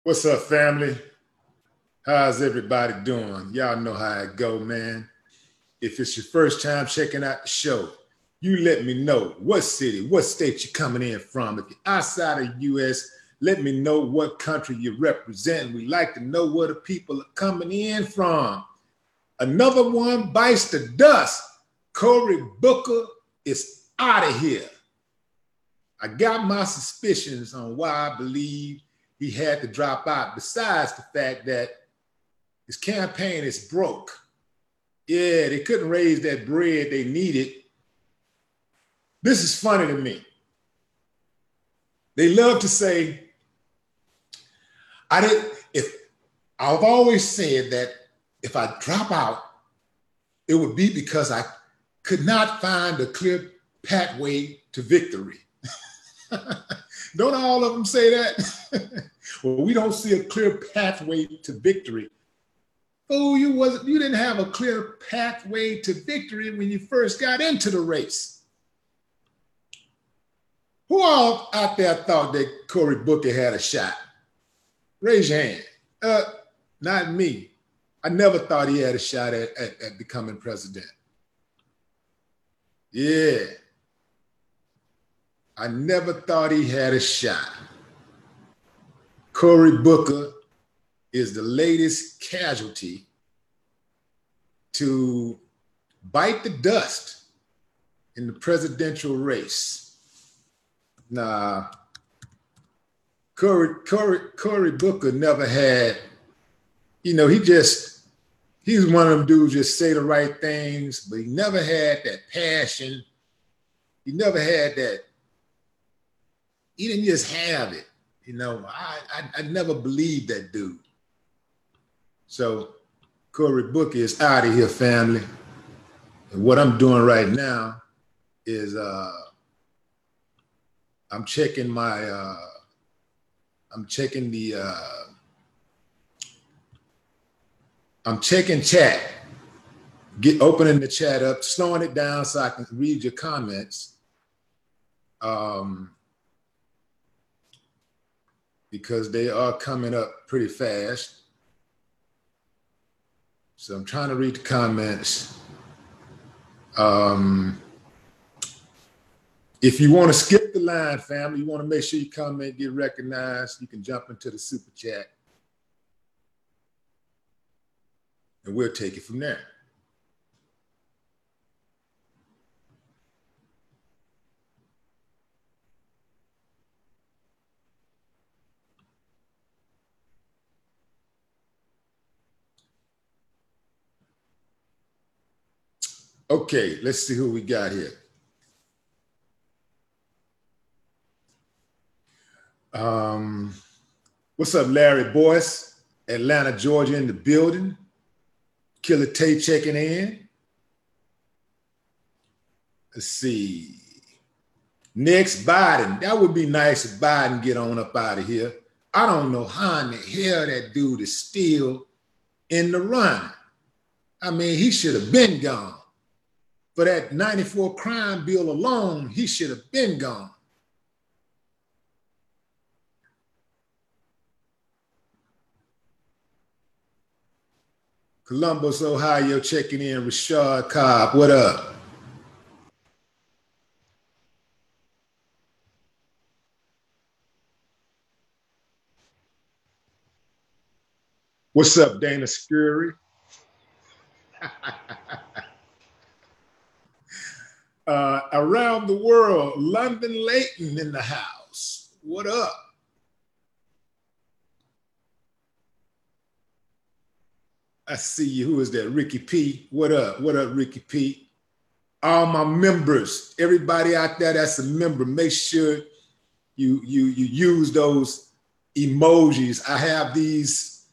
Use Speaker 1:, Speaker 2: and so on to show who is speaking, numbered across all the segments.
Speaker 1: What's up, family? How's everybody doing? Y'all know how it go, man. If it's your first time checking out the show, you let me know what city, what state you're coming in from. If you're outside of the U.S., let me know what country you represent. We like to know where the people are coming in from. Another one bites the dust. Cory Booker is out of here. I got my suspicions on why I believe he had to drop out, besides the fact that his campaign is broke. Yeah, they couldn't raise that bread they needed. This is funny to me. They love to say, I've always said that if I drop out, it would be because I could not find a clear pathway to victory. Don't all of them say that? Well, we don't see a clear pathway to victory. Oh, you didn't have a clear pathway to victory when you first got into the race. Who all out there thought that Cory Booker had a shot? Raise your hand. Not me. I never thought he had a shot at becoming president. Yeah. I never thought he had a shot. Cory Booker is the latest casualty to bite the dust in the presidential race. Nah, Cory Booker never had, he's one of them dudes just say the right things, but he never had that passion. He never had that. He didn't just have it. I never believed that dude. So Cory Booker is out of here, family. And what I'm doing right now is I'm checking chat, opening the chat up, slowing it down so I can read your comments. Because they are coming up pretty fast. So I'm trying to read the comments. If you want to skip the line, family, you want to make sure you comment, get recognized, you can jump into the super chat. And we'll take it from there. Okay, let's see who we got here. What's up, Larry Boyce? Atlanta, Georgia in the building. Killer Tay checking in. Let's see. Next, Biden. That would be nice if Biden get on up out of here. I don't know how in the hell that dude is still in the run. I mean, he should have been gone. For that 94 crime bill alone, he should have been gone. Columbus, Ohio, checking in. Rashad Cobb, what up? What's up, Dana Scurry? Around the world, London Layton in the house. What up? I see you. Who is that? Ricky P. What up? What up, Ricky P? All my members, everybody out there that's a member, make sure you use those emojis. I have these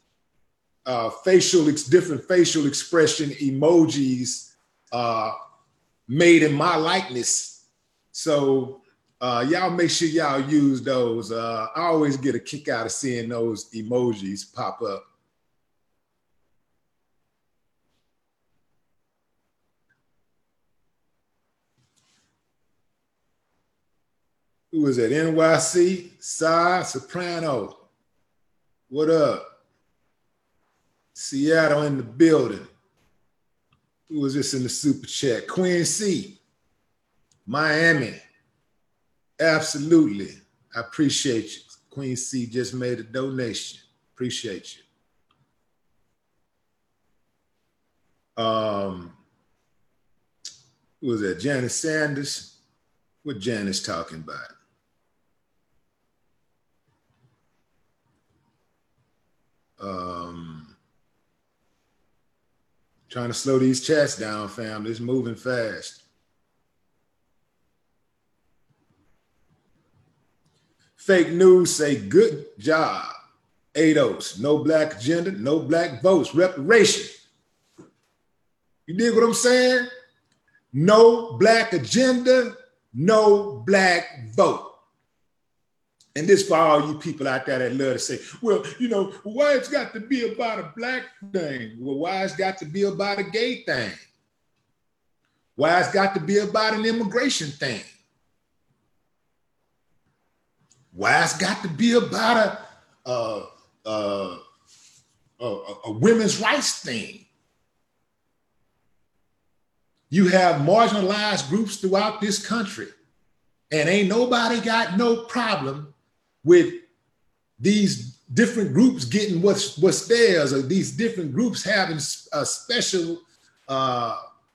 Speaker 1: different facial expression emojis made in my likeness. So y'all make sure y'all use those. I always get a kick out of seeing those emojis pop up. Who is that? NYC, Soprano. What up? Seattle in the building. Who was this in the super chat? Queen C. Miami. Absolutely. I appreciate you. Queen C just made a donation. Appreciate you. Who was that? Janice Sanders? What Janice talking about? Trying to slow these chats down, fam. It's moving fast. Fake news say good job. ADOS, no black agenda, no black votes, reparation. You dig what I'm saying? No black agenda, no black vote. And this for all you people out there that love to say, well, you know, why it's got to be about a black thing? Well, why it's got to be about a gay thing? Why it's got to be about an immigration thing? Why it's got to be about a women's rights thing? You have marginalized groups throughout this country, and ain't nobody got no problem with these different groups getting what's theirs, or these different groups having a special,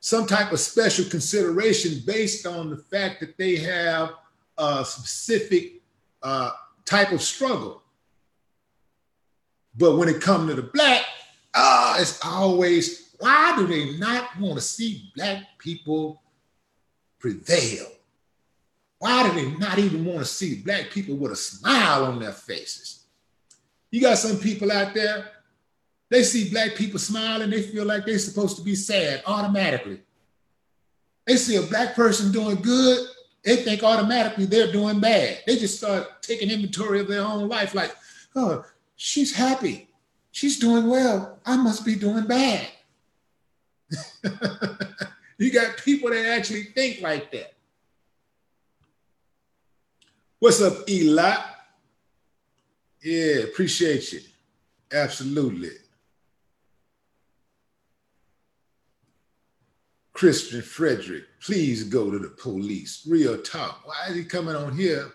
Speaker 1: some type of special consideration based on the fact that they have a specific type of struggle. But when it comes to the black, it's always, why do they not want to see black people prevail? Why do they not even want to see black people with a smile on their faces? You got some people out there, they see black people smiling, they feel like they're supposed to be sad automatically. They see a black person doing good, they think automatically they're doing bad. They just start taking inventory of their own life like, oh, she's happy. She's doing well. I must be doing bad. You got people that actually think like that. What's up, Eli? Yeah, appreciate you. Absolutely. Christian Frederick, please go to the police. Real talk. Why is he coming on here,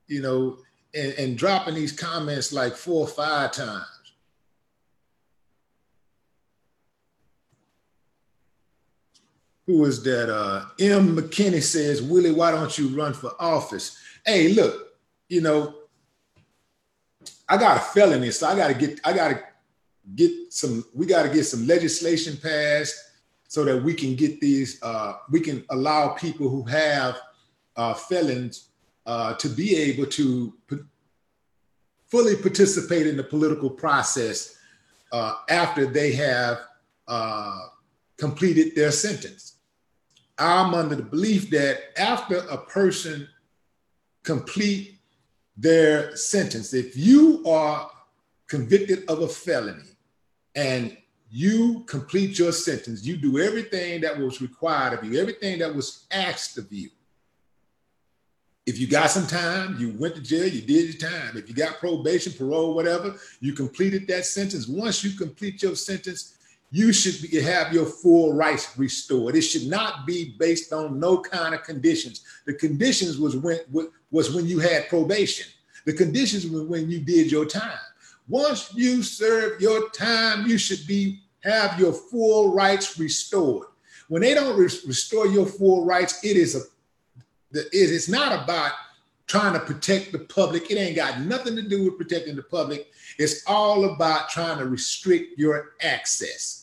Speaker 1: you know, and dropping these comments like 4 or 5 times? Who is that? M. McKinney says, Willie, why don't you run for office? Hey, look, you know, I got a felony, so we got to get some legislation passed so that we can get these, we can allow people who have felons to be able to fully participate in the political process after they have completed their sentence. I'm under the belief that after a person complete their sentence, if you are convicted of a felony and you complete your sentence, you do everything that was required of you, everything that was asked of you. If you got some time, you went to jail, you did your time. If you got probation, parole, whatever, you completed that sentence. Once you complete your sentence, you should have your full rights restored. It should not be based on no kind of conditions. The conditions was when you had probation. The conditions were when you did your time. Once you serve your time, you should have your full rights restored. When they don't restore your full rights, it's not about trying to protect the public. It ain't got nothing to do with protecting the public. It's all about trying to restrict your access.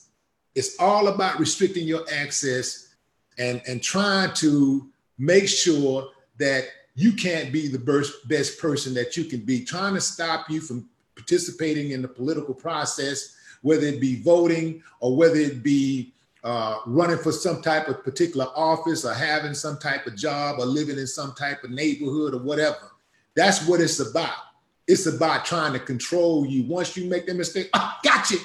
Speaker 1: It's all about restricting your access and trying to make sure that you can't be the best person that you can be, trying to stop you from participating in the political process, whether it be voting or whether it be running for some type of particular office or having some type of job or living in some type of neighborhood or whatever. That's what it's about. It's about trying to control you. Once you make that mistake, gotcha.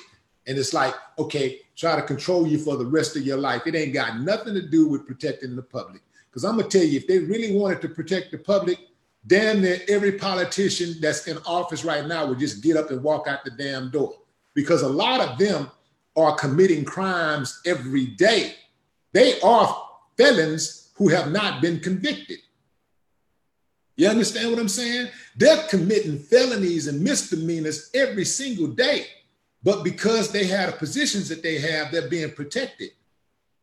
Speaker 1: And it's like, okay, try to control you for the rest of your life. It ain't got nothing to do with protecting the public. Because I'm going to tell you, if they really wanted to protect the public, damn near every politician that's in office right now would just get up and walk out the damn door, because a lot of them are committing crimes every day. They are felons who have not been convicted. You understand what I'm saying? They're committing felonies and misdemeanors every single day. But because they have the positions that they have, they're being protected.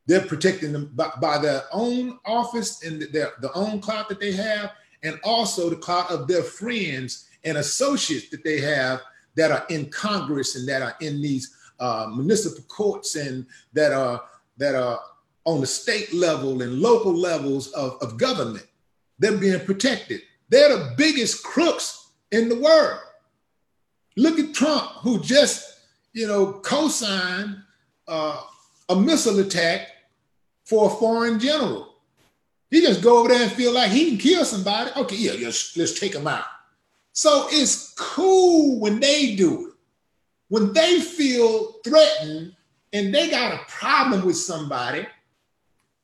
Speaker 1: They're protecting them by their own office and the own clout that they have, and also the clout of their friends and associates that they have that are in Congress and that are in these municipal courts and that are on the state level and local levels of government. They're being protected. They're the biggest crooks in the world. Look at Trump, who just, co-signed a missile attack for a foreign general. He just go over there and feel like he can kill somebody. Okay, yeah, let's take him out. So it's cool when they do it. When they feel threatened and they got a problem with somebody,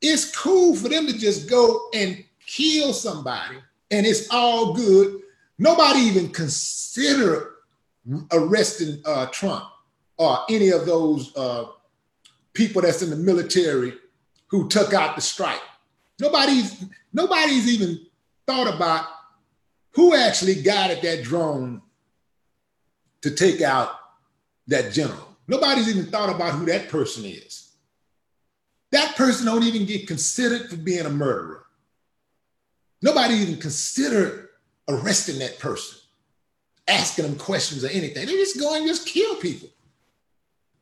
Speaker 1: it's cool for them to just go and kill somebody, and it's all good. Nobody even consider arresting Trump or any of those people that's in the military who took out the strike. Nobody's even thought about who actually guided that drone to take out that general. Nobody's even thought about who that person is. That person don't even get considered for being a murderer. Nobody even considered arresting that person, asking them questions or anything. They just go and just kill people.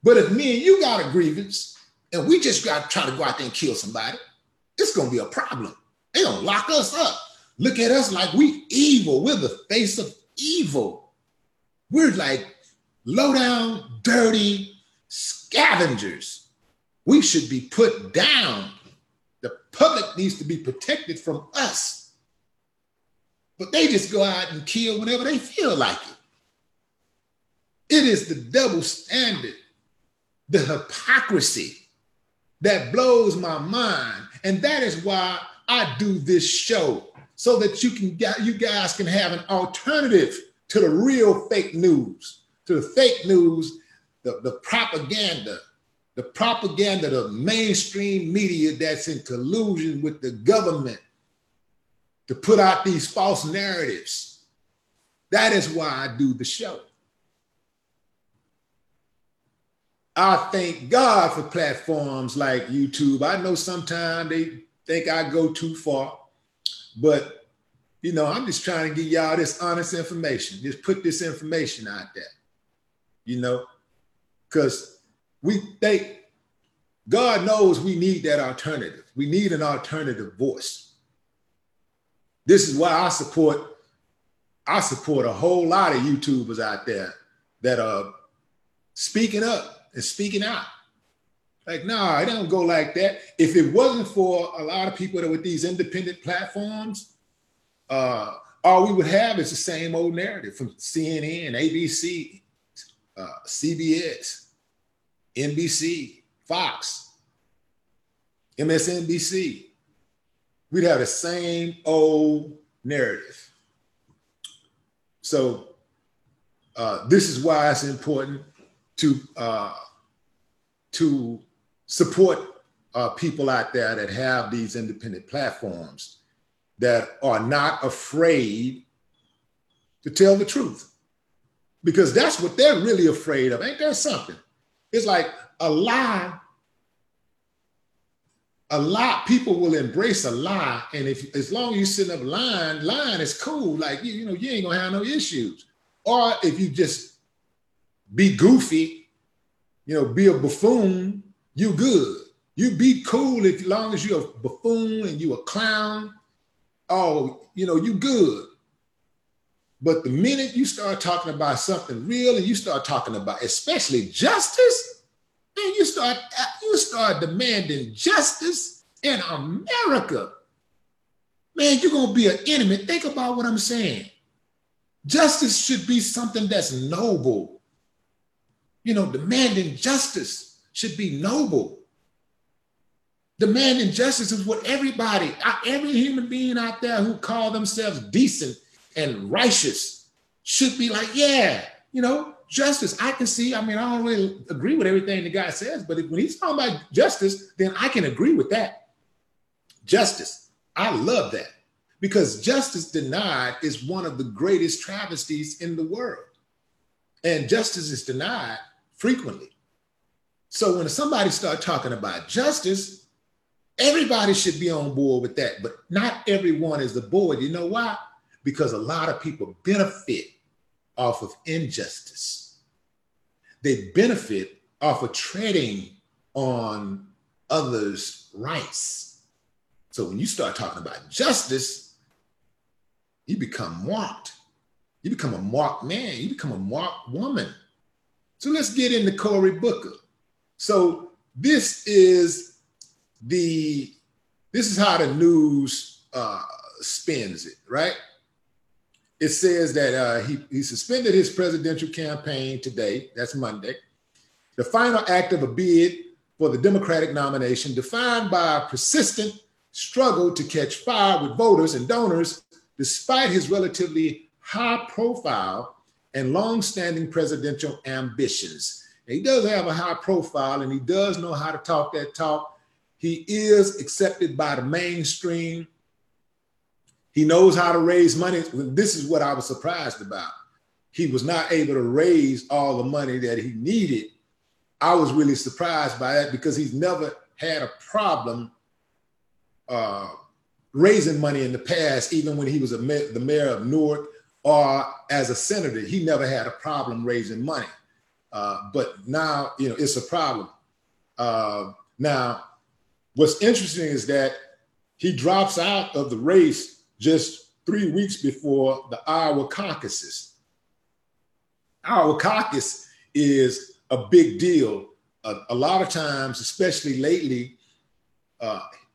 Speaker 1: But if me and you got a grievance and we just got to try to go out there and kill somebody, it's going to be a problem. They're going to lock us up. Look at us like we evil. We're the face of evil. We're like low down, dirty scavengers. We should be put down. The public needs to be protected from us. But they just go out and kill whenever they feel like it. It is the double standard, the hypocrisy that blows my mind. And that is why I do this show, so that you guys can have an alternative to the real fake news, to the fake news, the propaganda, the mainstream media that's in collusion with the government to put out these false narratives. That is why I do the show. I thank God for platforms like YouTube. I know sometimes they think I go too far, but I'm just trying to give y'all this honest information. Just put this information out there, because we think God knows we need that alternative. We need an alternative voice. This is why I support a whole lot of YouTubers out there that are speaking up and speaking out. Like, nah, it don't go like that. If it wasn't for a lot of people that with these independent platforms, all we would have is the same old narrative from CNN, ABC, CBS, NBC, Fox, MSNBC. We'd have the same old narrative. So this is why it's important to support people out there that have these independent platforms that are not afraid to tell the truth, because that's what they're really afraid of. Ain't there something? It's like a lie. People will embrace a lie, and as long as you're sitting up lying is cool. Like you ain't gonna have no issues. Or if you just be goofy, be a buffoon, you good. You be cool as long as you're a buffoon and you a clown. Oh, you good. But the minute you start talking about something real and you start talking about, especially justice, man, you start demanding justice in America. Man, you're gonna be an enemy. Think about what I'm saying. Justice should be something that's noble. Demanding justice should be noble. Demanding justice is what every human being out there who call themselves decent and righteous should be like, yeah, justice. I can see, I don't really agree with everything the guy says, but when he's talking about justice, then I can agree with that. Justice. I love that, because justice denied is one of the greatest travesties in the world. And justice is denied frequently. So when somebody starts talking about justice, everybody should be on board with that, but not everyone is aboard. You know why? Because a lot of people benefit off of injustice. They benefit off of treading on others' rights. So when you start talking about justice, you become marked. You become a marked man. You become a marked woman. So let's get into Cory Booker. So this is how the news spins it, right? It says that he suspended his presidential campaign today. That's Monday. The final act of a bid for the Democratic nomination, defined by a persistent struggle to catch fire with voters and donors, despite his relatively high profile and long-standing presidential ambitions. And he does have a high profile, and he does know how to talk that talk. He is accepted by the mainstream. He knows how to raise money. This is what I was surprised about. He was not able to raise all the money that he needed. I was really surprised by that, because he's never had a problem raising money in the past. Even when he was the mayor of Newark or as a senator, he never had a problem raising money. But now, it's a problem. Now, what's interesting is that he drops out of the race just 3 weeks before the Iowa caucuses. Iowa caucus is a big deal. A lot of times, especially lately,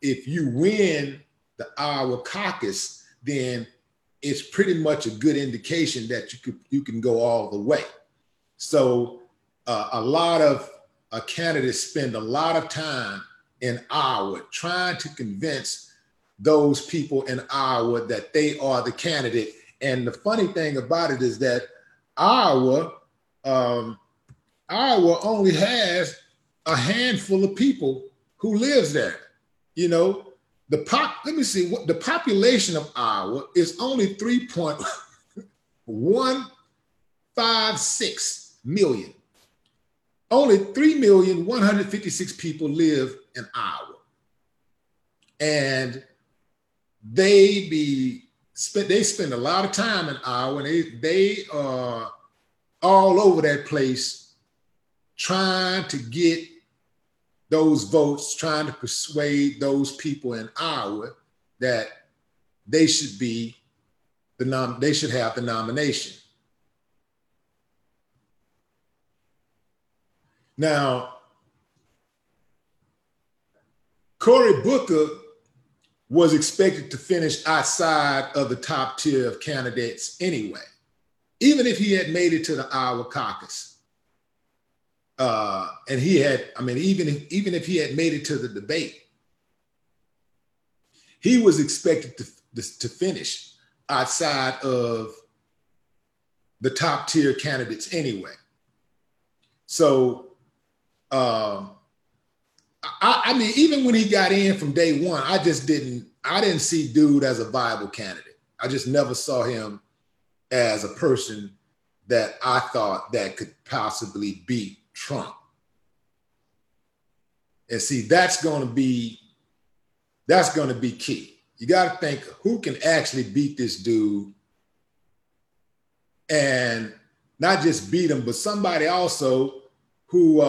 Speaker 1: if you win the Iowa caucus, then it's pretty much a good indication that you can go all the way. So a lot of candidates spend a lot of time in Iowa trying to convince those people in Iowa that they are the candidate. And the funny thing about it is that Iowa only has a handful of people who lives there. The population of Iowa is only 3.156 million. Only 3,156,000 people live in Iowa. And they spend a lot of time in Iowa, and they are all over that place trying to get those votes, trying to persuade those people in Iowa that they should have the nomination. Now, Cory Booker was expected to finish outside of the top tier of candidates anyway, even if he had made it to the Iowa caucus. And even if he had made it to the debate, he was expected to finish outside of the top tier candidates anyway. So, even when he got in from day one, I didn't see dude as a viable candidate. I just never saw him as a person that I thought that could possibly beat Trump. And see, that's going to be key. You got to think, who can actually beat this dude, and not just beat him, but somebody also who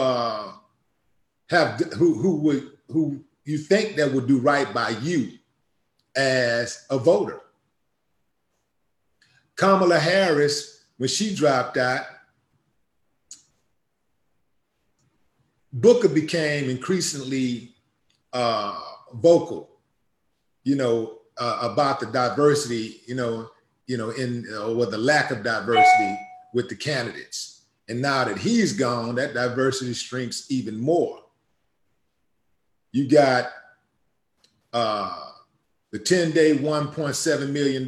Speaker 1: you think that would do right by you as a voter. Kamala Harris, when she dropped out, Booker became increasingly vocal, about the diversity, or the lack of diversity with the candidates. And now that he's gone, that diversity shrinks even more. You got the 10-day, $1.7 million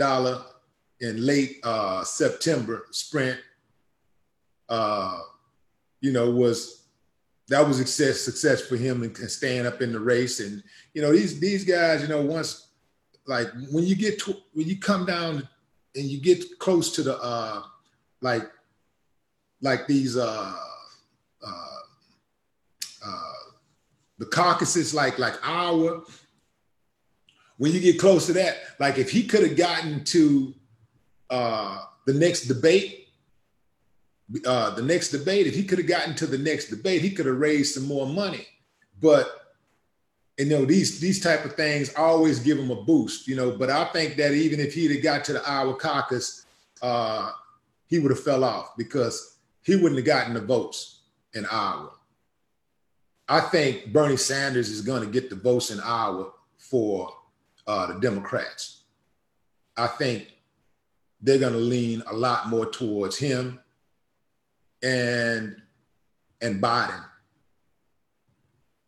Speaker 1: in late September sprint, that was success for him and staying up in the race. And these guys, once, like when you come down and you get close to the these the caucuses, like Iowa, when you get close to that, like if he could have gotten to the next debate, if he could have gotten to the next debate, he could have raised some more money. But these type of things always give him a boost, But I think that even if he'd have got to the Iowa caucus, he would have fell off because he wouldn't have gotten the votes in Iowa. I think Bernie Sanders is going to get the votes in Iowa for the Democrats. I think they're going to lean a lot more towards him and Biden.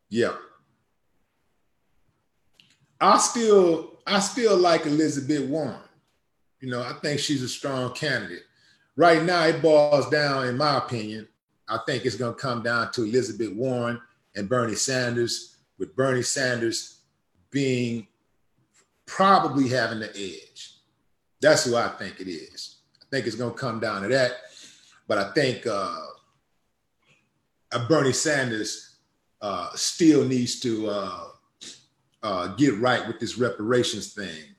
Speaker 1: Yeah. I still like Elizabeth Warren. I think she's a strong candidate. Right now, it boils down, in my opinion, I think it's going to come down to Elizabeth Warren and Bernie Sanders, with Bernie Sanders probably having the edge. That's who I think it is. I think it's going to come down to that. But I think Bernie Sanders still needs to get right with this reparations thing.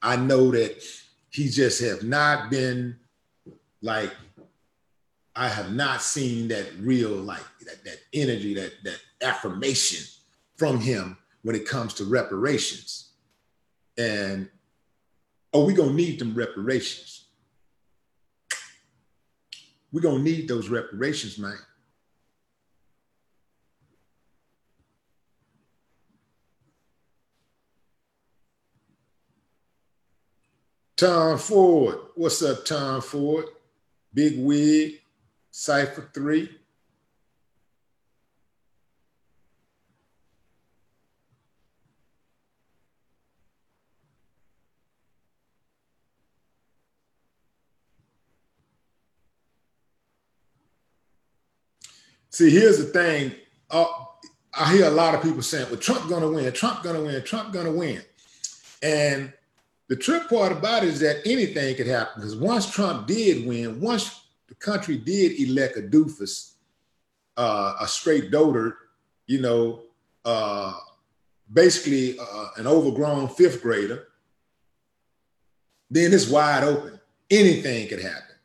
Speaker 1: I know that he just have not been like, I have not seen that real, like that energy, that affirmation from him when it comes to reparations. And we're going to need them reparations. We're going to need those reparations, man. Tom Ford. What's up, Tom Ford? Big Wig, Cypher 3. See, here's the thing. I hear a lot of people saying, well, Trump gonna win, Trump gonna win, Trump gonna win. And the trick part about it is that anything could happen, because once Trump did win, once the country did elect a doofus, a straight dotard, basically an overgrown fifth grader, then it's wide open. Anything could happen.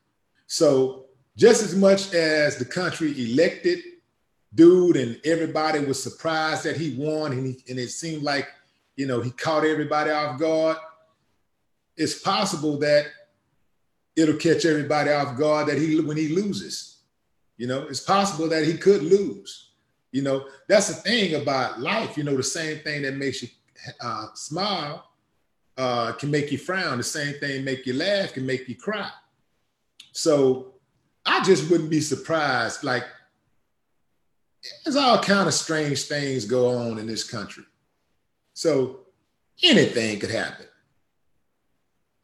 Speaker 1: So just as much as the country elected dude and everybody was surprised that he won, and it seemed like, he caught everybody off guard, it's possible that it'll catch everybody off guard that when he loses. It's possible that he could lose. That's the thing about life. The same thing that makes you smile can make you frown. The same thing make you laugh can make you cry. So I just wouldn't be surprised. Like, there's all kind of strange things go on in this country. So anything could happen.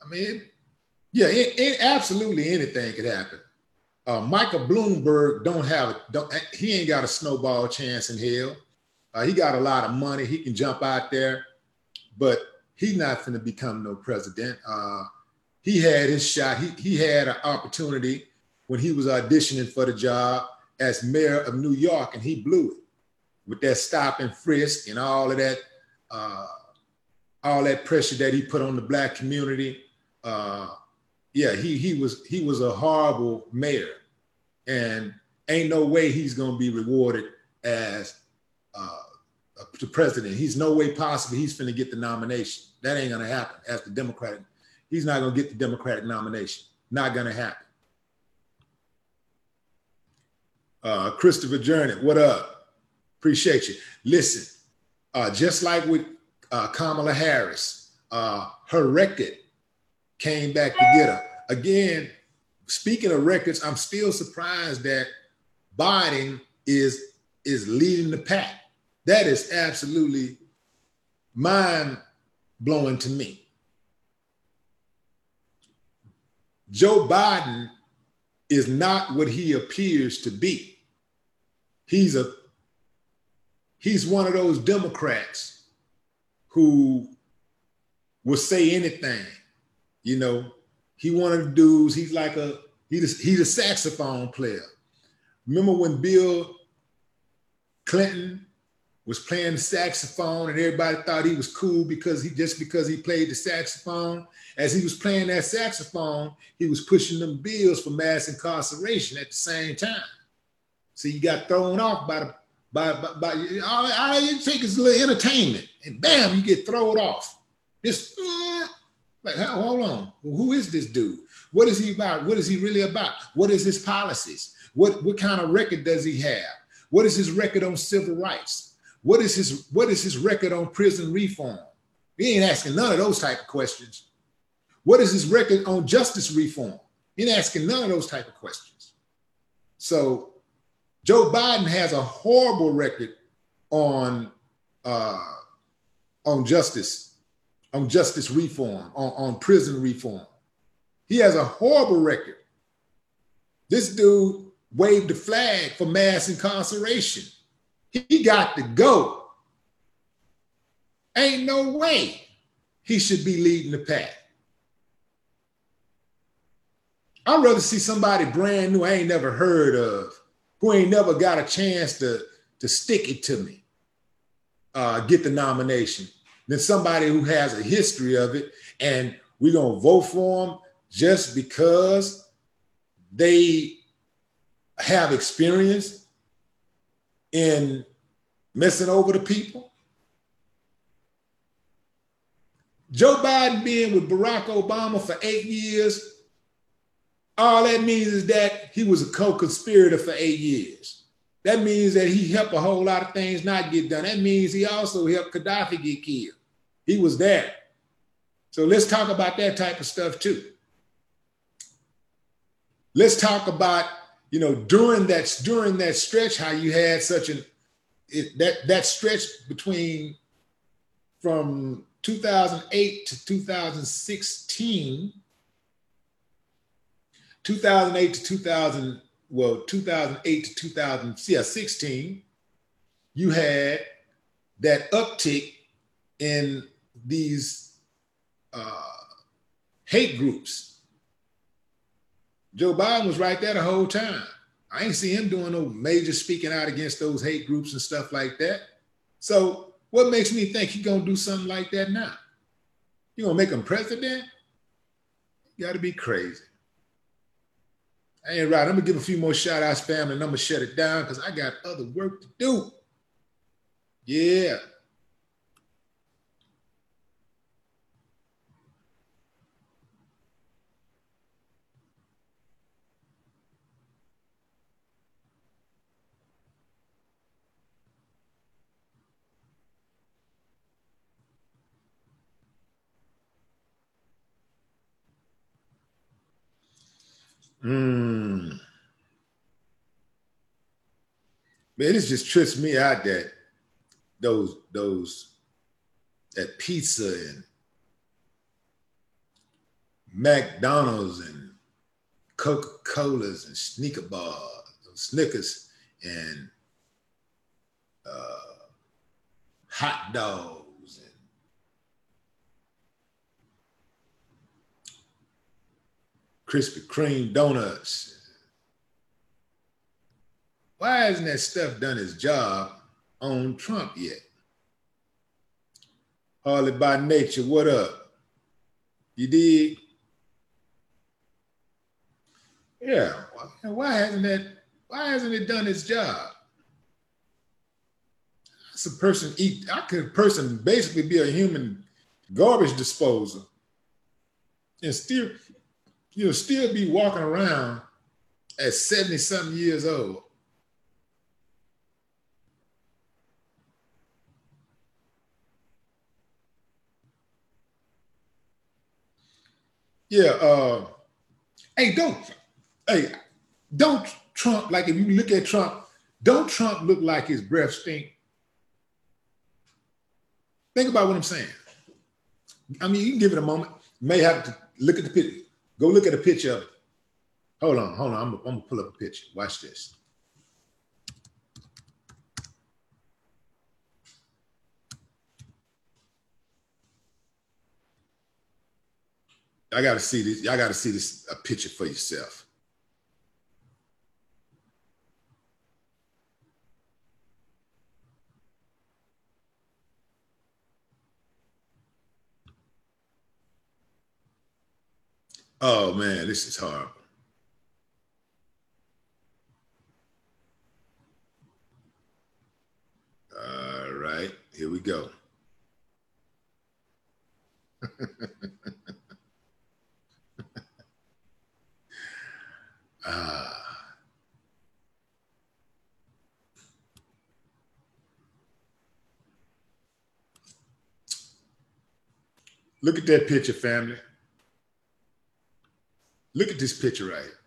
Speaker 1: I mean, absolutely anything could happen. Michael Bloomberg he ain't got a snowball chance in hell. He got a lot of money. He can jump out there, but he's not going to become no president. He had his shot. He had an opportunity when he was auditioning for the job as mayor of New York, and he blew it with that stop and frisk and all of that, pressure that he put on the Black community. He was a horrible mayor, and ain't no way he's going to be rewarded as the president. He's no way possible he's finna get the nomination. That ain't going to happen as the Democratic. He's not going to get the Democratic nomination. Not going to happen. Christopher Journey, what up? Appreciate you. Listen, just like with Kamala Harris, her record came back to get her. Again, speaking of records, I'm still surprised that Biden is leading the pack. That is absolutely mind-blowing to me. Joe Biden is not what he appears to be. He's one of those Democrats who will say anything. You know, he one of the dudes, he's a saxophone player. Remember when Bill Clinton was playing the saxophone and everybody thought he was cool because he played the saxophone? As he was playing that saxophone, he was pushing them bills for mass incarceration at the same time. So you got thrown off by all you take is a little entertainment, and bam, you get thrown off. Just like, hold on, who is this dude? What is he about? What is he really about? What is his policies? What kind of record does he have? What is his record on civil rights? What is his record on prison reform? He ain't asking none of those type of questions. What is his record on justice reform? He ain't asking none of those type of questions. So Joe Biden has a horrible record on justice reform, on prison reform. He has a horrible record. This dude waved the flag for mass incarceration. He got to go. Ain't no way he should be leading the pack. I'd rather see somebody brand new I ain't never heard of, who ain't never got a chance to stick it to me, get the nomination, than somebody who has a history of it, and we're going to vote for them just because they have experience in messing over the people. Joe Biden being with Barack Obama for 8 years, all that means is that he was a co-conspirator for 8 years. That means that he helped a whole lot of things not get done. That means he also helped Gaddafi get killed. He was there. So let's talk about that type of stuff too. Let's talk about, during that stretch, how you had that stretch between from 2008 to 2016, 2008 to 2016, you had that uptick in these hate groups. Joe Biden was right there the whole time. I ain't see him doing no major speaking out against those hate groups and stuff like that. So what makes me think he's gonna do something like that now? You gonna make him president? You gotta be crazy. I ain't right. I'm gonna give a few more shout outs, family, and I'm gonna shut it down because I got other work to do. Yeah. Man, this just trips me out that that pizza and McDonald's and Coca-Colas and Snickers and hot dogs and Krispy Kreme donuts. Why hasn't that stuff done its job on Trump yet? Harley by Nature, what up? You dig? Yeah. Why hasn't it done its job? How could a person basically be a human garbage disposal and still be walking around at 70-something years old? Yeah, don't Trump, like if you look at Trump, don't Trump look like his breath stink? Think about what I'm saying. I mean, you can give it a moment. You may have to look at the picture. Go look at a picture of it. Hold on. I'm gonna pull up a picture. Watch this. I gotta see this. Y'all gotta see this a picture for yourself. Oh man, this is horrible. All right, here we go. Look at that picture, family. Look at this picture right here.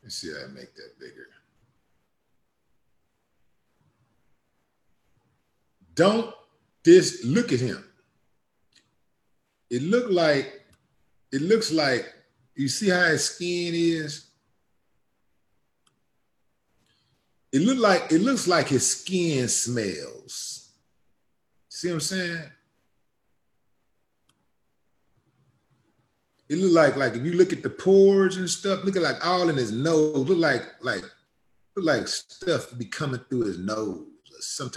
Speaker 1: Let's see how I make that bigger. Don't this look at him. It looks like you see how his skin is. It looks like his skin smells. See what I'm saying? It look like if you look at the pores and stuff, look at like all in his nose, look like stuff be coming through his nose, or some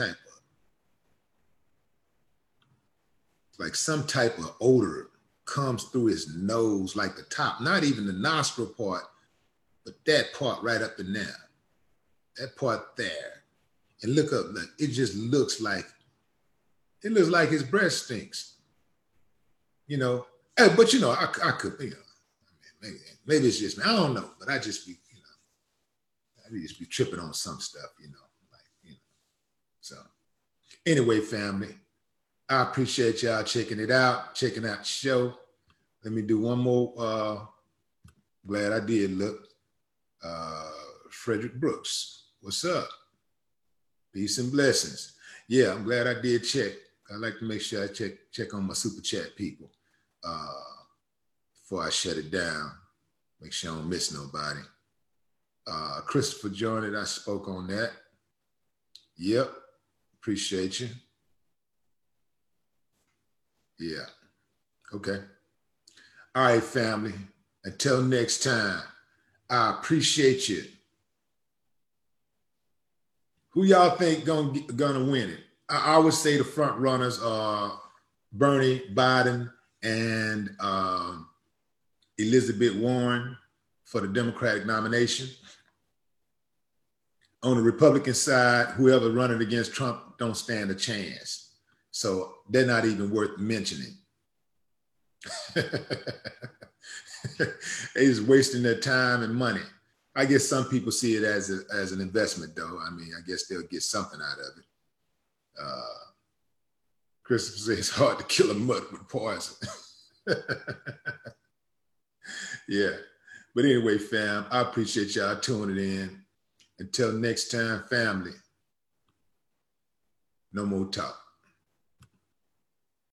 Speaker 1: type of odor comes through his nose, like the top, not even the nostril part, but that part right up in there, that part there. And look up, like it just looks like his breath stinks, you know. But you know, I could, you know, maybe it's just me. I don't know, but I just be, you know, I just be tripping on some stuff, you know, like, you know. So anyway, family, I appreciate y'all checking out the show. Let me do one more. Glad I did look. Frederick Brooks, what's up? Peace and blessings. Yeah, I'm glad I did check. I like to make sure I check on my super chat people before I shut it down. Make sure I don't miss nobody. Christopher joined. I spoke on that. Yep. Appreciate you. Yeah. Okay. All right, family. Until next time, I appreciate you. Who y'all think gonna win it? I would say the front runners are Bernie, Biden, and Elizabeth Warren for the Democratic nomination. On the Republican side, whoever running against Trump don't stand a chance. So they're not even worth mentioning. They're just wasting their time and money. I guess some people see it as an investment, though. I mean, I guess they'll get something out of it. Christopher says it's hard to kill a mutt with poison. Yeah. But anyway, fam, I appreciate y'all tuning in. Until next time, family, no more talk.